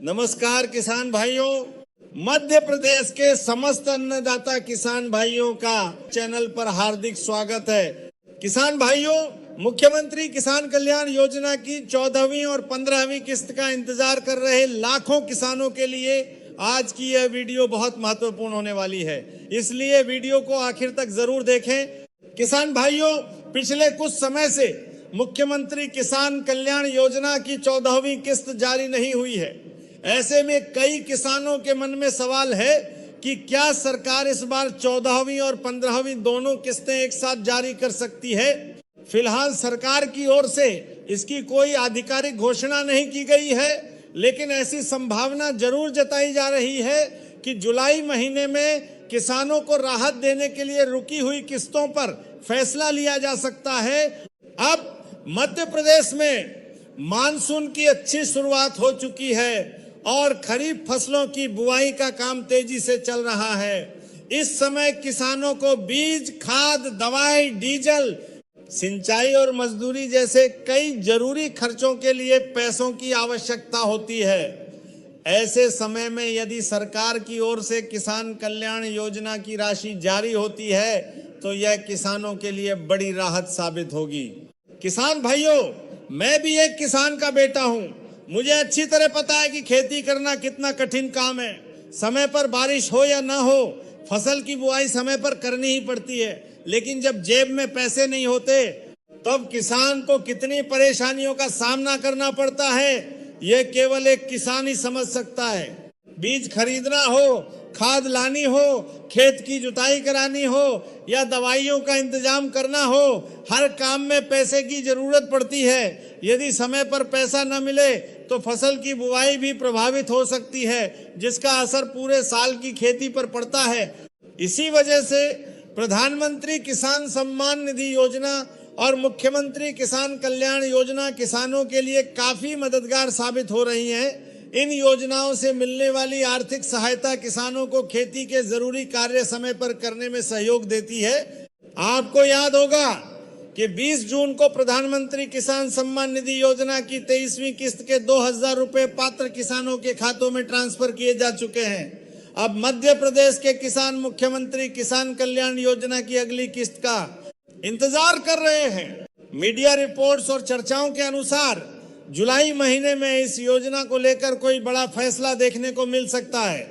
नमस्कार किसान भाइयों, मध्य प्रदेश के समस्त अन्नदाता किसान भाइयों का चैनल पर हार्दिक स्वागत है। किसान भाइयों, मुख्यमंत्री किसान कल्याण योजना की 14वीं और 15वीं किस्त का इंतजार कर रहे लाखों किसानों के लिए आज की यह वीडियो बहुत महत्वपूर्ण होने वाली है, इसलिए वीडियो को आखिर तक जरूर देखें। किसान भाइयों, पिछले कुछ समय से मुख्यमंत्री किसान कल्याण योजना की 14वीं किस्त जारी नहीं हुई है। ऐसे में कई किसानों के मन में सवाल है कि क्या सरकार इस बार 14वीं और 15वीं दोनों किस्तें एक साथ जारी कर सकती है। फिलहाल सरकार की ओर से इसकी कोई आधिकारिक घोषणा नहीं की गई है, लेकिन ऐसी संभावना जरूर जताई जा रही है कि जुलाई महीने में किसानों को राहत देने के लिए रुकी हुई किस्तों पर फैसला लिया जा सकता है। अब मध्य प्रदेश में मानसून की अच्छी शुरुआत हो चुकी है और खरीफ फसलों की बुआई का काम तेजी से चल रहा है। इस समय किसानों को बीज, खाद, दवाई, डीजल, सिंचाई और मजदूरी जैसे कई जरूरी खर्चों के लिए पैसों की आवश्यकता होती है। ऐसे समय में यदि सरकार की ओर से किसान कल्याण योजना की राशि जारी होती है तो यह किसानों के लिए बड़ी राहत साबित होगी। किसान भाइयों, मैं भी एक किसान का बेटा हूं। मुझे अच्छी तरह पता है कि खेती करना कितना कठिन काम है। समय पर बारिश हो या ना हो, फसल की बुआई समय पर करनी ही पड़ती है, लेकिन जब जेब में पैसे नहीं होते तब किसान को कितनी परेशानियों का सामना करना पड़ता है, यह केवल एक किसान ही समझ सकता है। बीज खरीदना हो, खाद लानी हो, खेत की जुताई करानी हो या दवाइयों का इंतजाम करना हो, हर काम में पैसे की जरूरत पड़ती है। यदि समय पर पैसा न मिले तो फसल की बुआई भी प्रभावित हो सकती है, जिसका असर पूरे साल की खेती पर पड़ता है। इसी वजह से प्रधानमंत्री किसान सम्मान निधि योजना और मुख्यमंत्री किसान कल्याण योजना किसानों के लिए काफी मददगार साबित हो रही हैं। इन योजनाओं से मिलने वाली आर्थिक सहायता किसानों को खेती के जरूरी कार्य समय पर करने में सहयोग देती है। आपको याद होगा कि 20 जून को प्रधानमंत्री किसान सम्मान निधि योजना की 23वीं किस्त के 2000 रुपए पात्र किसानों के खातों में ट्रांसफर किए जा चुके हैं। अब मध्य प्रदेश के किसान मुख्यमंत्री किसान कल्याण योजना की अगली किस्त का इंतजार कर रहे हैं। मीडिया रिपोर्ट्स और चर्चाओं के अनुसार जुलाई महीने में इस योजना को लेकर कोई बड़ा फैसला देखने को मिल सकता है।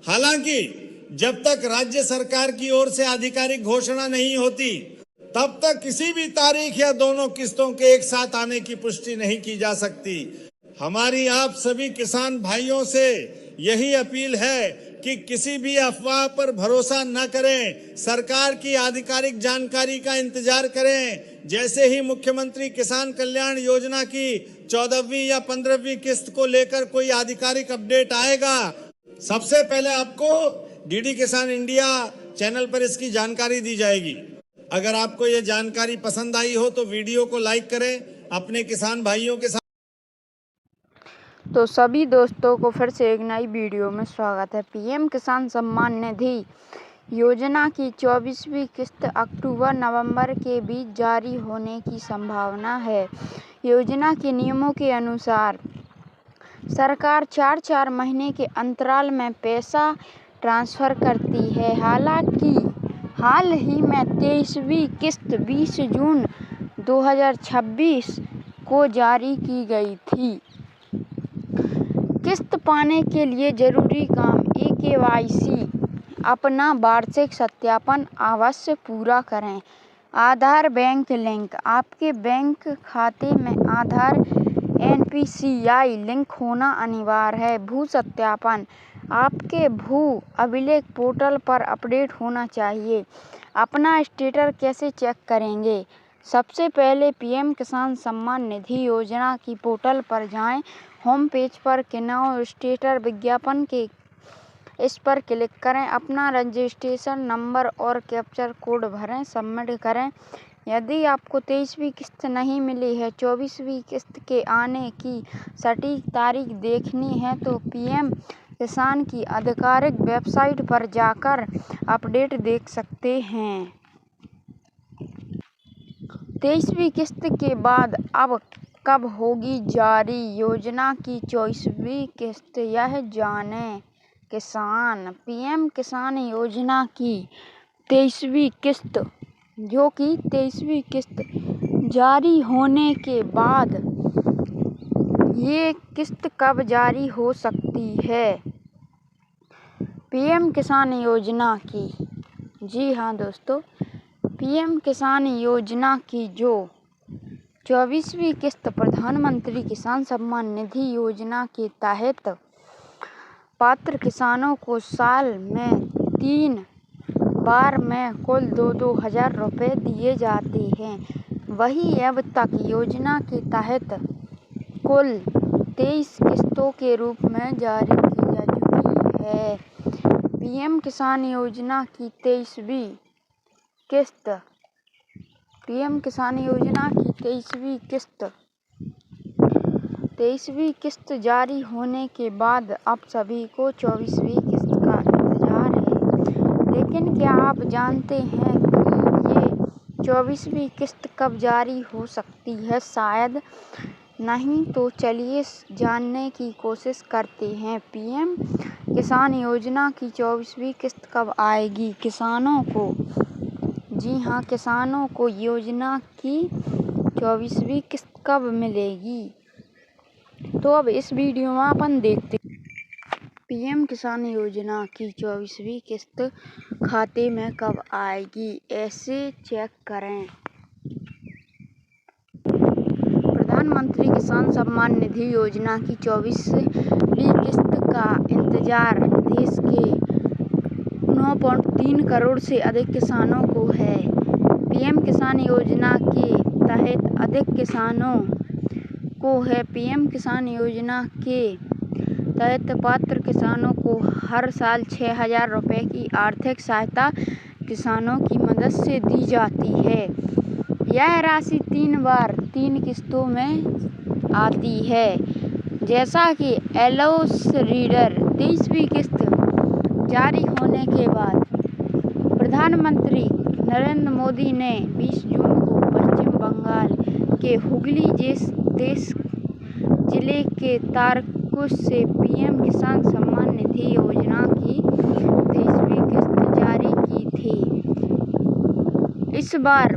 हालांकि जब तक राज्य सरकार की ओर से आधिकारिक घोषणा नहीं होती तब तक किसी भी तारीख या दोनों किस्तों के एक साथ आने की पुष्टि नहीं की जा सकती। हमारी आप सभी किसान भाइयों से यही अपील है कि किसी भी अफवाह पर भरोसा न करें, सरकार की आधिकारिक जानकारी का इंतजार करें। जैसे ही मुख्यमंत्री किसान कल्याण योजना की 14वीं या 15वीं किस्त को लेकर कोई आधिकारिक अपडेट आएगा, सबसे पहले आपको डीडी किसान इंडिया चैनल पर इसकी जानकारी दी जाएगी। अगर आपको ये जानकारी पसंद आई हो तो वीडियो को लाइक करें, अपने किसान भाइयों के साथ। तो सभी दोस्तों को फिर से एक नई वीडियो में स्वागत है। पीएम किसान सम्मान निधि योजना की 24वीं किस्त अक्टूबर-नवंबर के बीच जारी होने की संभावना है। योजना के नियमों के अनुसार सरकार 4-4 महीने के अंतराल में पैसा ट्रांसफर करती है। हालांकि हाल ही में 23वीं किस्त 20 जून 2026 को जारी की गई थी। किस्त पाने के लिए जरूरी काम KYC अपना वार्षिक सत्यापन अवश्य पूरा करें। आधार बैंक लिंक, आपके बैंक खाते में आधार NPCI लिंक होना अनिवार्य है। भू सत्यापन, आपके भू अभिलेख पोर्टल पर अपडेट होना चाहिए। अपना स्टेटस कैसे चेक करेंगे? सबसे पहले पीएम किसान सम्मान निधि योजना की पोर्टल पर जाएं। होम पेज पर किनारे स्टेटस विज्ञापन के इस पर क्लिक करें। अपना रजिस्ट्रेशन नंबर और कैप्चर कोड भरें, सबमिट करें। यदि आपको 23वीं किस्त नहीं मिली है, 24वीं किस्त के आने की सटीक तारीख देखनी है तो पीएम किसान की आधिकारिक वेबसाइट पर जाकर अपडेट देख सकते हैं। 23वीं किस्त के बाद अब कब होगी जारी, योजना की 24वीं किस्त यह जानें किसान। पीएम किसान योजना की 23वीं किस्त जारी होने के बाद ये किस्त कब जारी हो सकती है? पीएम किसान योजना की, जी हाँ दोस्तों, पीएम किसान योजना की जो 24वीं किस्त प्रधानमंत्री किसान सम्मान निधि योजना के तहत पात्र किसानों को साल में 3 बार में कुल 2-2 हज़ार रुपये दिए जाते हैं। वहीं अब तक योजना के तहत कुल 23 किस्तों के रूप में जारी की जा चुकी है। पीएम किसान योजना की 23वीं किस्त जारी होने के बाद अब सभी को 24वीं किस्त का इंतजार है। लेकिन क्या आप जानते हैं कि ये 24वीं किस्त कब जारी हो सकती है? शायद नहीं, तो चलिए जानने की कोशिश करते हैं। पीएम किसान योजना की 24वीं किस्त कब आएगी किसानों को? जी हाँ, किसानों को योजना की 24वीं किस्त कब मिलेगी? तो अब इस वीडियो में अपन देखते हैं पीएम किसान योजना की 24वीं किस्त खाते में कब आएगी। ऐसे चेक करें। प्रधानमंत्री किसान सम्मान निधि योजना की 24वीं किस्त का इंतजार देश के 9.3 करोड़ से अधिक किसानों को है। पीएम किसान योजना के तहत अधिक किसानों को है। पीएम किसान योजना के तहत पात्र किसानों को हर साल 6,000 रुपये की आर्थिक सहायता किसानों की मदद से दी जाती है। यह राशि 3 बार 3 किस्तों में आती है। जैसा कि एलोस रीडर 23वीं किस्त जारी होने के बाद प्रधानमंत्री नरेंद्र मोदी ने 20 जून को पश्चिम बंगाल के हुगली जिले के तारकुश से पीएम किसान सम्मान निधि योजना की 23वीं किस्त जारी की थी। इस बार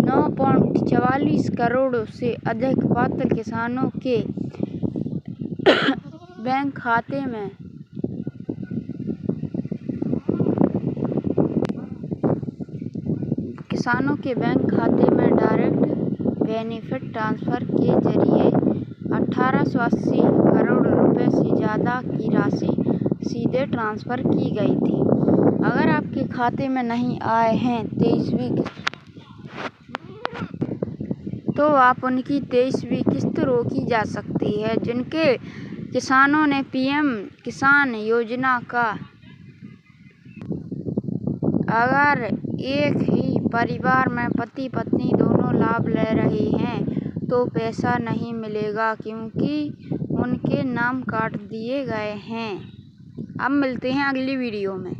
9.44 करोड़ से अधिक पात्र किसानों के बैंक खाते में डायरेक्ट बेनिफिट ट्रांसफर के जरिए 1880 करोड़ रुपए से ज़्यादा की राशि सीधे ट्रांसफर की गई थी। अगर आपके खाते में नहीं आए हैं 23वीं किस्त, तो आप उनकी 23वीं किस्त रोकी जा सकती है। जिनके किसानों ने पीएम किसान योजना का अगर एक ही परिवार में पति पत्नी दोनों लाभ ले रहे हैं तो पैसा नहीं मिलेगा, क्योंकि उनके नाम काट दिए गए हैं। अब मिलते हैं अगली वीडियो में।